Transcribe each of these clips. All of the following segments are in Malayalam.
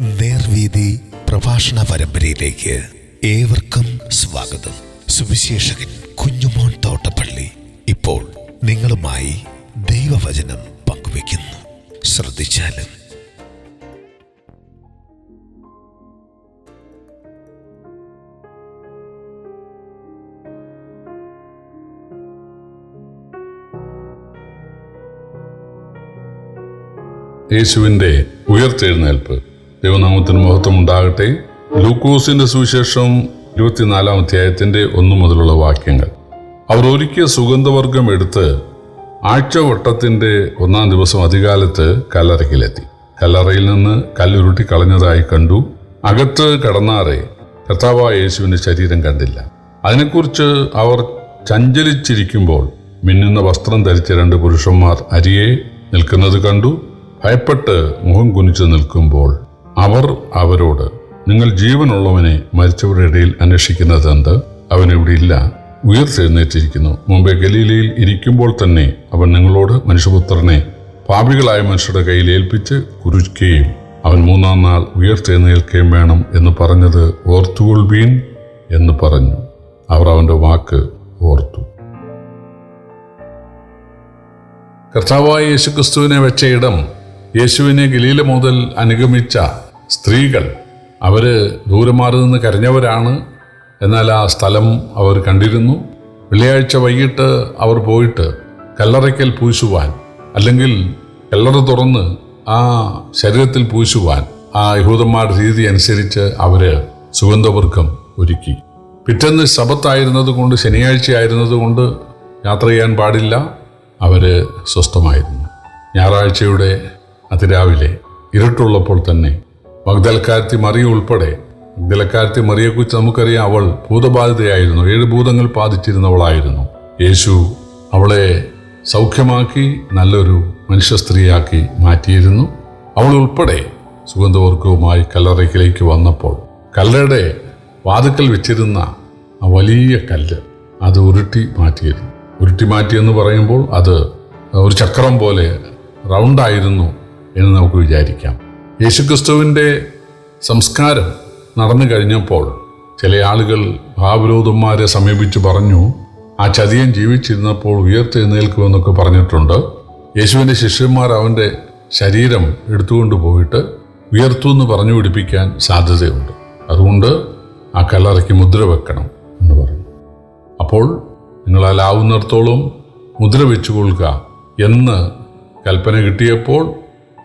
നേർവീതി പ്രഭാഷണ പരമ്പരയിലേക്ക് ഏവർക്കും സ്വാഗതം. സുവിശേഷകൻ കുഞ്ഞുമോൻ തോട്ടപ്പള്ളി ഇപ്പോൾ നിങ്ങളുമായി ദൈവവചനം പങ്കുവയ്ക്കുന്നു. ശ്രദ്ധിച്ചാലും. യേശുവിൻ്റെ ഉയർത്തെഴുന്നേൽപ്പ്. ദൈവനാമത്തിന് മഹത്വം ഉണ്ടാകട്ടെ. ലൂക്കോസിന്റെ സുവിശേഷം 24-ാം അധ്യായത്തിന്റെ 1 മുതലുള്ള വാക്യങ്ങൾ. അവർ ഒരുക്കിയ സുഗന്ധവർഗം എടുത്ത് ആഴ്ചവട്ടത്തിന്റെ 1-ാം ദിവസം അതികാലത്ത് കല്ലറയ്ക്കിലെത്തി. കല്ലറയിൽ നിന്ന് കല്ലുരുട്ടി കളഞ്ഞതായി കണ്ടു. അകത്ത് കടന്നാറെ കർത്താവായ യേശുവിന്റെ ശരീരം കണ്ടില്ല. അതിനെക്കുറിച്ച് അവർ ചഞ്ചലിച്ചിരിക്കുമ്പോൾ മിന്നുന്ന വസ്ത്രം ധരിച്ച 2 പുരുഷന്മാർ അരികെ നിൽക്കുന്നത് കണ്ടു. ഭയപ്പെട്ട് മുഖം കുനിച്ചു നിൽക്കുമ്പോൾ അവർ അവരോട്, നിങ്ങൾ ജീവനുള്ളവനെ മരിച്ചവരുടെ ഇടയിൽ അന്വേഷിക്കുന്നത് എന്ത്? അവൻ ഇവിടെ ഇല്ല, ഉയർത്തെഴുന്നേറ്റിരിക്കുന്നു. മുമ്പേ ഗലീലയിൽ ഇരിക്കുമ്പോൾ തന്നെ അവൻ നിങ്ങളോട് മനുഷ്യപുത്രനെ പാപികളായ മനുഷ്യരുടെ കയ്യിൽ ഏൽപ്പിച്ച് കുരിക്കുകയും അവൻ 3-ാം നാൾ ഉയർത്തെഴുന്നേൽക്കുകയും വേണം എന്ന് പറഞ്ഞത് ഓർത്തുകൊള്ളുവീൻ എന്ന് പറഞ്ഞു. അവർ അവന്റെ വാക്ക് ഓർത്തു. കർത്താവായ യേശുക്രിസ്തുവിനെ വെച്ച ഇടം. യേശുവിനെ ഗലീല മുതൽ അനുഗമിച്ച സ്ത്രീകൾ അവര് ദൂരെ മാറി നിന്ന് കരഞ്ഞവരാണ്. എന്നാൽ ആ സ്ഥലം അവർ കണ്ടിരുന്നു. വെള്ളിയാഴ്ച വൈകിട്ട് അവർ പോയിട്ട് കല്ലറയ്ക്കൽ പൂശുവാൻ, അല്ലെങ്കിൽ കല്ലറ തുറന്ന് ആ ശരീരത്തിൽ പൂശുവാൻ ആ യഹൂദന്മാരുടെ രീതി അനുസരിച്ച് അവര് സുഗന്ധവർഗം ഒരുക്കി. പിറ്റേന്ന് ശബത്തായിരുന്നത് കൊണ്ട്, ശനിയാഴ്ച ആയിരുന്നത് കൊണ്ട് യാത്ര ചെയ്യാൻ പാടില്ല. അവര് സ്വസ്ഥമായിരുന്നു. ഞായറാഴ്ചയുടെ അതിരാവിലെ ഇരുട്ടുള്ളപ്പോൾ തന്നെ മഗ്ദലക്കാരത്തി മറിയ ഉൾപ്പെടെ, മഗ്ദലക്കാരത്തി മറിയെക്കുറിച്ച് നമുക്കറിയാം, അവൾ ഭൂതബാധിതയായിരുന്നു. 7 ഭൂതങ്ങൾ ബാധിച്ചിരുന്നവളായിരുന്നു. യേശു അവളെ സൗഖ്യമാക്കി നല്ലൊരു മനുഷ്യ സ്ത്രീയാക്കി മാറ്റിയിരുന്നു. അവൾ ഉൾപ്പെടെ സുഗന്ധവർഗവുമായി കല്ലറയ്ക്കിലേക്ക് വന്നപ്പോൾ കല്ലറയുടെ വാതിക്കൽ വെച്ചിരുന്ന ആ വലിയ കല്ല് അത് ഉരുട്ടി മാറ്റിയിരുന്നു. ഉരുട്ടി മാറ്റിയെന്ന് പറയുമ്പോൾ അത് ഒരു ചക്രം പോലെ റൗണ്ടായിരുന്നു എന്ന് നമുക്ക് വിചാരിക്കാം. യേശുക്രിസ്തുവിൻ്റെ സംസ്കാരം നടന്നു കഴിഞ്ഞപ്പോൾ ചില ആളുകൾ ഭാവവിരോധന്മാരെ സമീപിച്ച് പറഞ്ഞു, ആ ചതിയൻ ജീവിച്ചിരുന്നപ്പോൾ ഉയർത്തെഴുന്നേൽക്കുമെന്നൊക്കെ പറഞ്ഞിട്ടുണ്ട്. യേശുവിൻ്റെ ശിഷ്യന്മാർ അവൻ്റെ ശരീരം എടുത്തുകൊണ്ട് പോയിട്ട് ഉയർത്തു എന്ന് പറഞ്ഞു പിടിപ്പിക്കാൻ സാധ്യതയുണ്ട്. അതുകൊണ്ട് ആ കല്ലറയ്ക്ക് മുദ്ര വെക്കണം എന്ന് പറഞ്ഞു. അപ്പോൾ നിങ്ങളാലാവുന്നിടത്തോളം മുദ്ര വെച്ചുകൊള്ളുക എന്ന് കൽപ്പന കിട്ടിയപ്പോൾ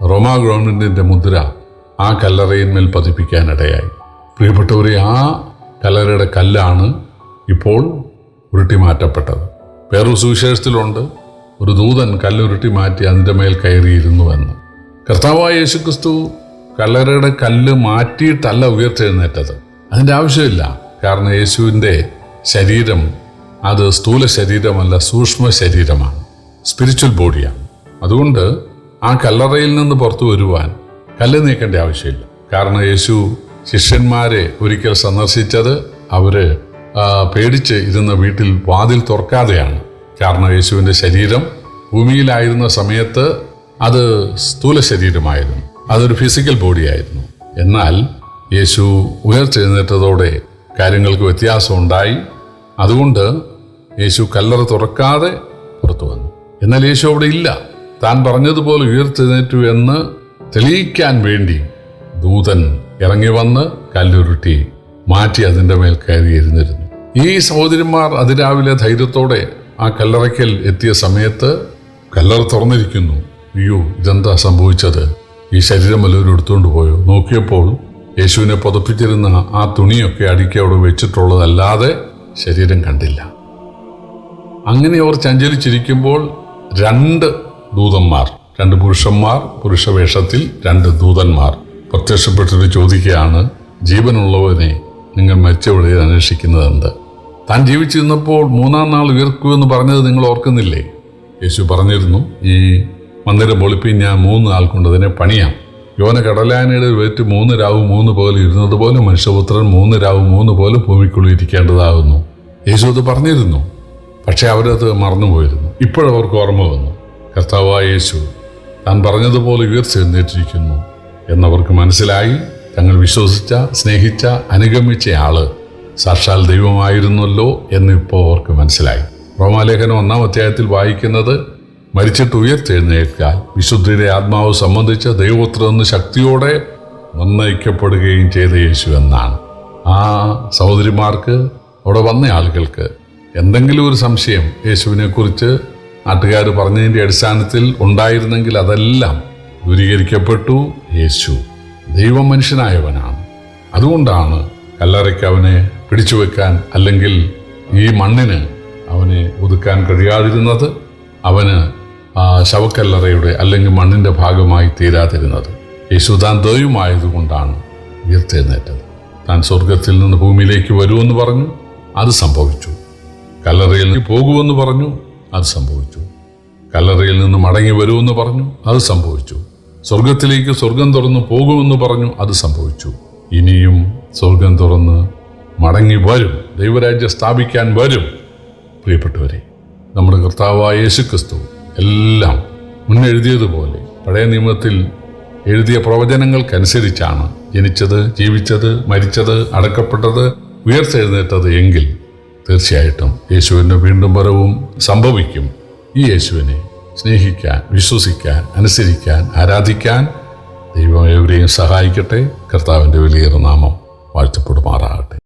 റോമാ ഗവൺമെന്റിന്റെ മുദ്ര ആ കല്ലറയിന്മേൽ പതിപ്പിക്കാനിടയായി. പ്രിയപ്പെട്ടവരെ, ആ കല്ലറയുടെ കല്ലാണ് ഇപ്പോൾ ഉരുട്ടി മാറ്റപ്പെട്ടത്. വേറൊരു സുവിശേഷത്തിലുണ്ട്, ഒരു ദൂതൻ കല്ലുരുട്ടി മാറ്റി അതിൻ്റെ മേൽ കയറിയിരുന്നു എന്ന്. കർത്താവായ യേശുക്രിസ്തു കല്ലറയുടെ കല്ല് മാറ്റിയിട്ടല്ല ഉയർത്തെഴുന്നേറ്റത്. അതിൻ്റെ ആവശ്യമില്ല. കാരണം യേശുവിൻ്റെ ശരീരം അത് സ്ഥൂല ശരീരമല്ല, സൂക്ഷ്മ ശരീരമാണ്, സ്പിരിച്വൽ ബോഡിയാണ്. അതുകൊണ്ട് ആ കല്ലറയിൽ നിന്ന് പുറത്തു വരുവാൻ കല്ല് നീക്കേണ്ട ആവശ്യമില്ല. കാരണം യേശു ശിഷ്യന്മാരെ ഒരിക്കൽ സന്ദർശിച്ചത് അവര് പേടിച്ച് ഇരുന്ന വീട്ടിൽ വാതിൽ തുറക്കാതെയാണ്. കാരണം യേശുവിൻ്റെ ശരീരം ഭൂമിയിലായിരുന്ന സമയത്ത് അത് സ്ഥൂല ശരീരമായിരുന്നു, അതൊരു ഫിസിക്കൽ ബോഡിയായിരുന്നു. എന്നാൽ യേശു ഉയർത്തെഴുന്നേറ്റതോടെ കാര്യങ്ങൾക്ക് വ്യത്യാസമുണ്ടായി. അതുകൊണ്ട് യേശു കല്ലറ തുറക്കാതെ പുറത്തു വന്നു. എന്നാൽ യേശു അവിടെ ഇല്ല. താൻ പറഞ്ഞതുപോലെ ഉയർത്തെഴുന്നേറ്റു എന്ന് തെളിയിക്കാൻ വേണ്ടി ദൂതൻ ഇറങ്ങി വന്ന് കല്ലുരുട്ടി മാറ്റി അതിൻ്റെ മേൽ കയറിയിരുന്നിരുന്നു. ഈ സഹോദരന്മാർ അതിരാവിലെ ധൈര്യത്തോടെ ആ കല്ലറയ്ക്കൽ എത്തിയ സമയത്ത് കല്ലറ തുറന്നിരിക്കുന്നു. അയ്യോ, ഇതെന്താ സംഭവിച്ചത്? ഈ ശരീരം വല്ലവരും എടുത്തുകൊണ്ട് പോയോ? നോക്കിയപ്പോൾ യേശുവിനെ പുതപ്പിച്ചിരുന്ന ആ തുണിയൊക്കെ അടുക്കി അവിടെ വെച്ചിട്ടുള്ളതല്ലാതെ ശരീരം കണ്ടില്ല. അങ്ങനെ അവർ ചഞ്ചലിച്ചിരിക്കുമ്പോൾ 2 ദൂതന്മാർ, 2 പുരുഷന്മാർ, പുരുഷവേഷത്തിൽ 2 ദൂതന്മാർ പ്രത്യക്ഷപ്പെട്ടിട്ട് ചോദിക്കുകയാണ്, ജീവനുള്ളവനെ നിങ്ങൾ മരിച്ചവിടെ അന്വേഷിക്കുന്നത് എന്ത്? താൻ ജീവിച്ചിരുന്നപ്പോൾ 3-ാം നാൾ ഉയർക്കുമെന്ന് പറഞ്ഞത് നിങ്ങൾ ഓർക്കുന്നില്ലേ? യേശു പറഞ്ഞിരുന്നു, ഈ മന്ദിരം പൊളിപ്പിൻ, ഞാൻ 3 നാൾ കൊണ്ട് അതിനെ പണിയാം. യോന കടലാനയുടെ വേറ്റ് 3 രാവും 3 പകലും ഇരുന്നത് പോലെ മനുഷ്യപുത്രൻ 3 രാവും 3 പകലും ഭൂമിക്കുള്ളിൽ ഇരിക്കേണ്ടതാകുന്നു. യേശു അത് പറഞ്ഞിരുന്നു. പക്ഷെ അവരത് മറന്നുപോയിരുന്നു. ഇപ്പോഴവർക്ക് ഓർമ്മ വന്നു. കർത്താവായ യേശു താൻ പറഞ്ഞതുപോലെ ഉയർത്തെഴുന്നേറ്റിരിക്കുന്നു എന്നവർക്ക് മനസ്സിലായി. തങ്ങൾ വിശ്വസിച്ച, സ്നേഹിച്ച, അനുഗമിച്ച ആള് സാക്ഷാൽ ദൈവമായിരുന്നല്ലോ എന്ന് ഇപ്പോൾ അവർക്ക് മനസ്സിലായി. റോമാലേഖനം 1-ാം അധ്യായത്തിൽ വായിക്കുന്നത്, മരിച്ചിട്ട് ഉയർത്തെഴുന്നേൽക്കാൻ വിശുദ്ധിയുടെ ആത്മാവ് സംബന്ധിച്ച് ദൈവപുത്രനെന്ന് ശക്തിയോടെ നിർണയിക്കപ്പെടുകയും ചെയ്ത യേശു എന്നാണ്. ആ സഹോദരിമാർക്ക്, അവിടെ വന്ന ആളുകൾക്ക് എന്തെങ്കിലും ഒരു സംശയം യേശുവിനെക്കുറിച്ച് നാട്ടുകാർ പറഞ്ഞതിൻ്റെ അടിസ്ഥാനത്തിൽ ഉണ്ടായിരുന്നെങ്കിൽ അതെല്ലാം ദൂരീകരിക്കപ്പെട്ടു. യേശു ദൈവം മനുഷ്യനായവനാണ്. അതുകൊണ്ടാണ് കല്ലറയ്ക്ക് അവനെ പിടിച്ചു വെക്കാൻ, അല്ലെങ്കിൽ ഈ മണ്ണിന് അവനെ ഒതുക്കാൻ കഴിയാതിരുന്നത്. അവന് ആ ശവക്കല്ലറയുടെ അല്ലെങ്കിൽ മണ്ണിൻ്റെ ഭാഗമായി തീരാതിരുന്നത്. യേശു താൻ ദൈവമായതുകൊണ്ടാണ് ഉയർത്തെഴുന്നേറ്റത്. താൻ സ്വർഗത്തിൽ നിന്ന് ഭൂമിയിലേക്ക് വരുമെന്ന് പറഞ്ഞു, അത് സംഭവിച്ചു. കല്ലറയിൽ നിന്ന് പോകുമെന്ന് പറഞ്ഞു, അത് സംഭവിച്ചു. കല്ലറയിൽ നിന്ന് മടങ്ങി വരുമെന്ന് പറഞ്ഞു, അത് സംഭവിച്ചു. സ്വർഗത്തിലേക്ക് സ്വർഗം തുറന്ന് പോകുമെന്ന് പറഞ്ഞു, അത് സംഭവിച്ചു. ഇനിയും സ്വർഗം തുറന്ന് മടങ്ങി വരും, ദൈവരാജ്യം സ്ഥാപിക്കാൻ വരും. പ്രിയപ്പെട്ടവരെ, നമ്മുടെ കർത്താവായ യേശുക്രിസ്തു എല്ലാം മുന്നെഴുതിയതുപോലെ പഴയ നിയമത്തിൽ എഴുതിയ പ്രവചനങ്ങൾക്കനുസരിച്ചാണ് ജനിച്ചത്, ജീവിച്ചത്, മരിച്ചത്, അടക്കപ്പെട്ടത്, ഉയർത്തെഴുന്നേറ്റത് എങ്കിൽ തീർച്ചയായിട്ടും യേശുവിൻ്റെ വീണ്ടും വരവും സംഭവിക്കും. ഈ യേശുവിനെ സ്നേഹിക്കാൻ, വിശ്വസിക്കാൻ, അനുസരിക്കാൻ, ആരാധിക്കാൻ ദൈവം എവരെയും സഹായിക്കട്ടെ. കർത്താവിൻ്റെ വലിയ നാമം വാഴ്ത്തപ്പെടുമാറാകട്ടെ.